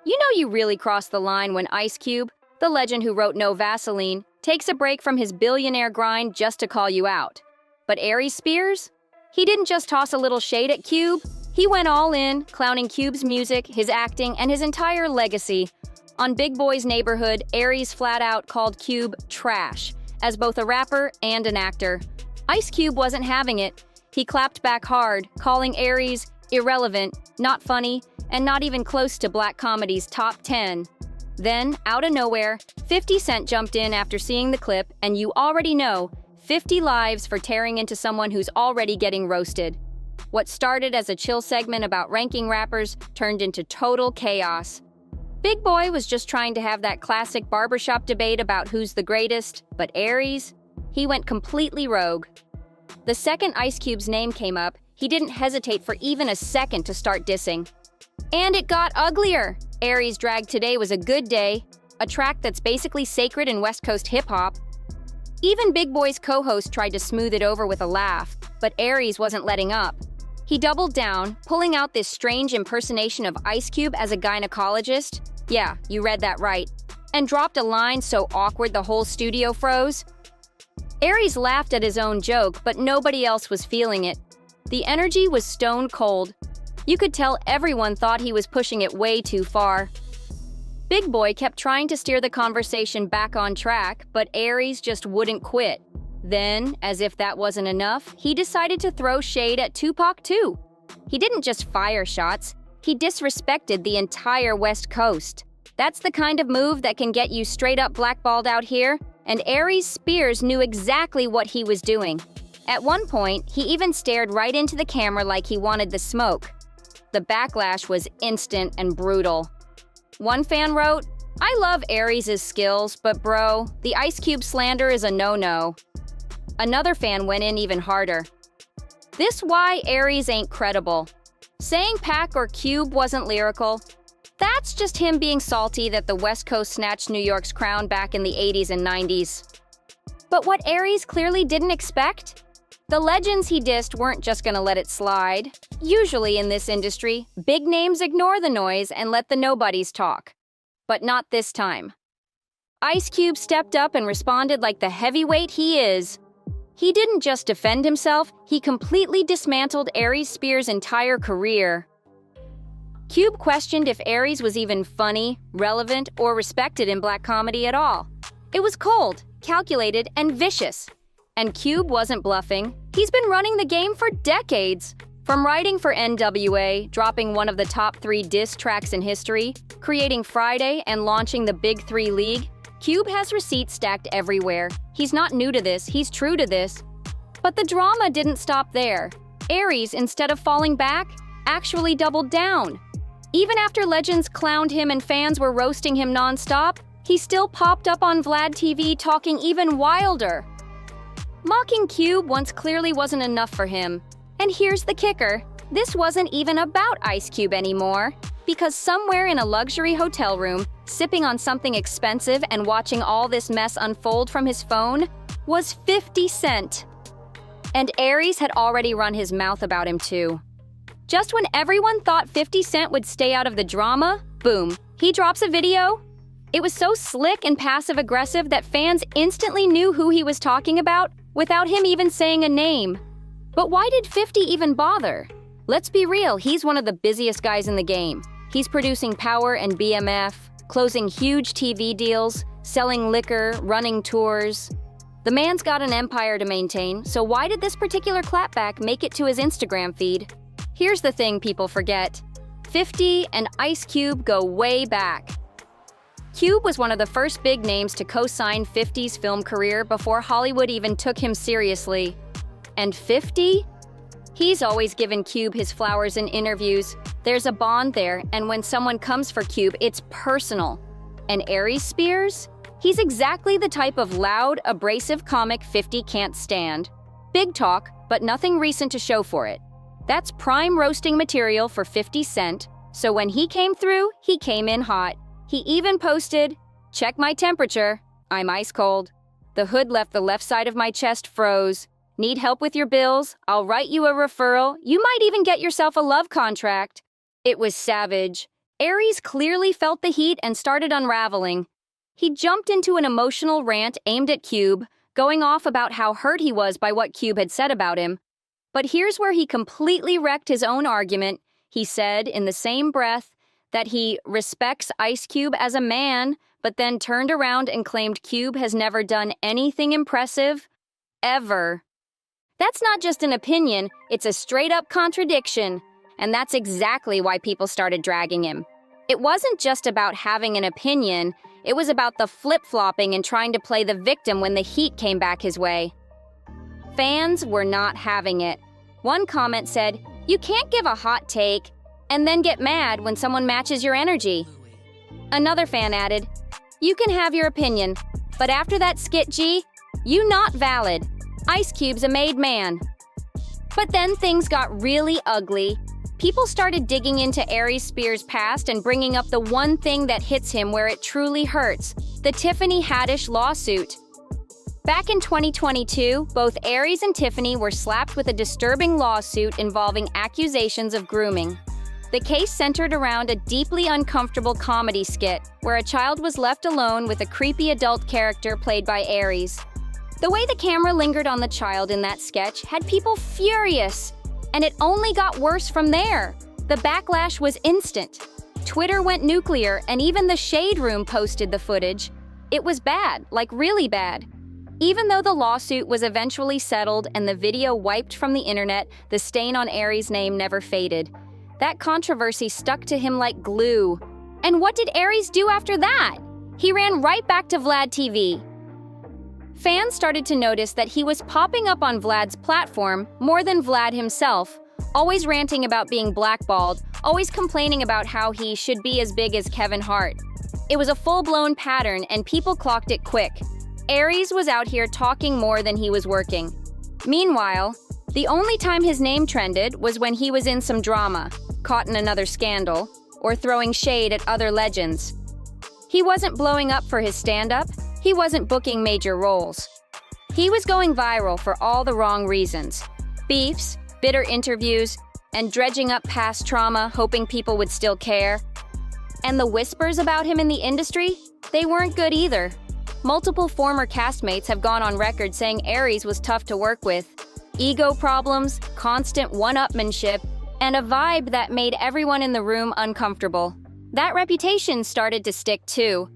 You know you really crossed the line when Ice Cube, the legend who wrote No Vaseline, takes a break from his billionaire grind just to call you out. But Aries Spears? He didn't just toss a little shade at Cube. He went all in, clowning Cube's music, his acting, and his entire legacy. On Big Boy's Neighborhood, Aries flat out called Cube trash, as both a rapper and an actor. Ice Cube wasn't having it. He clapped back hard, calling Aries irrelevant, not funny, and not even close to black comedy's top 10. Then, out of nowhere, 50 Cent jumped in after seeing the clip, and you already know, 50 lives for tearing into someone who's already getting roasted. What started as a chill segment about ranking rappers turned into total chaos. Big Boy was just trying to have that classic barbershop debate about who's the greatest, but Aries, he went completely rogue. The second Ice Cube's name came up, he didn't hesitate for even a second to start dissing. And it got uglier. Aries' Drag Today Was a Good Day, a track that's basically sacred in West Coast hip-hop. Even Big Boy's co-host tried to smooth it over with a laugh, but Aries wasn't letting up. He doubled down, pulling out this strange impersonation of Ice Cube as a gynecologist. Yeah, you read that right. And dropped a line so awkward the whole studio froze. Aries laughed at his own joke, but nobody else was feeling it. The energy was stone cold. You could tell everyone thought he was pushing it way too far. Big Boy kept trying to steer the conversation back on track, but Aries just wouldn't quit. Then, as if that wasn't enough, he decided to throw shade at Tupac too. He didn't just fire shots, he disrespected the entire West Coast. That's the kind of move that can get you straight up blackballed out here, and Aries Spears knew exactly what he was doing. At one point, he even stared right into the camera like he wanted the smoke. The backlash was instant and brutal. One fan wrote, "I love Aries' skills, but bro, the Ice Cube slander is a no-no." Another fan went in even harder. "This why Aries ain't credible. Saying Pac or Cube wasn't lyrical. That's just him being salty that the West Coast snatched New York's crown back in the 80s and 90s. But what Aries clearly didn't expect? The legends he dissed weren't just gonna let it slide. Usually in this industry, big names ignore the noise and let the nobodies talk. But not this time. Ice Cube stepped up and responded like the heavyweight he is. He didn't just defend himself, he completely dismantled Aries Spears' entire career. Cube questioned if Aries was even funny, relevant, or respected in black comedy at all. It was cold, calculated, and vicious. And Cube wasn't bluffing. He's been running the game for decades. From writing for NWA, dropping one of the top 3 diss tracks in history, creating Friday, and launching the Big 3 League, Cube has receipts stacked everywhere. He's not new to this, he's true to this. But the drama didn't stop there. Aries, instead of falling back, actually doubled down. Even after legends clowned him and fans were roasting him nonstop, he still popped up on Vlad TV talking even wilder. Mocking Cube once clearly wasn't enough for him. And here's the kicker. This wasn't even about Ice Cube anymore. Because somewhere in a luxury hotel room, sipping on something expensive and watching all this mess unfold from his phone, was 50 Cent. And Aries had already run his mouth about him too. Just when everyone thought 50 Cent would stay out of the drama, boom, he drops a video. It was so slick and passive-aggressive that fans instantly knew who he was talking about without him even saying a name. But why did 50 even bother? Let's be real, he's one of the busiest guys in the game. He's producing Power and BMF, closing huge TV deals, selling liquor, running tours. The man's got an empire to maintain, so why did this particular clapback make it to his Instagram feed? Here's the thing people forget. 50 and Ice Cube go way back. Cube was one of the first big names to co-sign 50's film career before Hollywood even took him seriously. And 50? He's always given Cube his flowers in interviews. There's a bond there, and when someone comes for Cube, it's personal. And Aries Spears? He's exactly the type of loud, abrasive comic 50 can't stand. Big talk, but nothing recent to show for it. That's prime roasting material for 50 Cent, so when he came through, he came in hot. He even posted, "Check my temperature. I'm ice cold. The hood left the left side of my chest froze. Need help with your bills? I'll write you a referral. You might even get yourself a love contract." It was savage. Aries clearly felt the heat and started unraveling. He jumped into an emotional rant aimed at Cube, going off about how hurt he was by what Cube had said about him. But here's where he completely wrecked his own argument. He said, in the same breath, that he respects Ice Cube as a man, but then turned around and claimed Cube has never done anything impressive, ever. That's not just an opinion, it's a straight-up contradiction. And that's exactly why people started dragging him. It wasn't just about having an opinion, it was about the flip-flopping and trying to play the victim when the heat came back his way. Fans were not having it. One comment said, "You can't give a hot take and then get mad when someone matches your energy." Another fan added, "You can have your opinion, but after that skit, G, you not valid. Ice Cube's a made man." But then things got really ugly. People started digging into Aries Spears' past and bringing up the one thing that hits him where it truly hurts, the Tiffany Haddish lawsuit. Back in 2022, both Aries and Tiffany were slapped with a disturbing lawsuit involving accusations of grooming. The case centered around a deeply uncomfortable comedy skit where a child was left alone with a creepy adult character played by Aries. The way the camera lingered on the child in that sketch had people furious, and it only got worse from there. The backlash was instant. Twitter went nuclear, and even the Shade Room posted the footage. It was bad, like really bad. Even though the lawsuit was eventually settled and the video wiped from the internet, the stain on Aries' name never faded. That controversy stuck to him like glue. And what did Aries do after that? He ran right back to Vlad TV. Fans started to notice that he was popping up on Vlad's platform more than Vlad himself, always ranting about being blackballed, always complaining about how he should be as big as Kevin Hart. It was a full-blown pattern, and people clocked it quick. Aries was out here talking more than he was working. Meanwhile, the only time his name trended was when he was in some drama, caught in another scandal, or throwing shade at other legends. He wasn't blowing up for his stand-up, he wasn't booking major roles. He was going viral for all the wrong reasons. Beefs, bitter interviews, and dredging up past trauma, hoping people would still care. And the whispers about him in the industry? They weren't good either. Multiple former castmates have gone on record saying Aries was tough to work with. Ego problems, constant one-upmanship, and a vibe that made everyone in the room uncomfortable. That reputation started to stick too.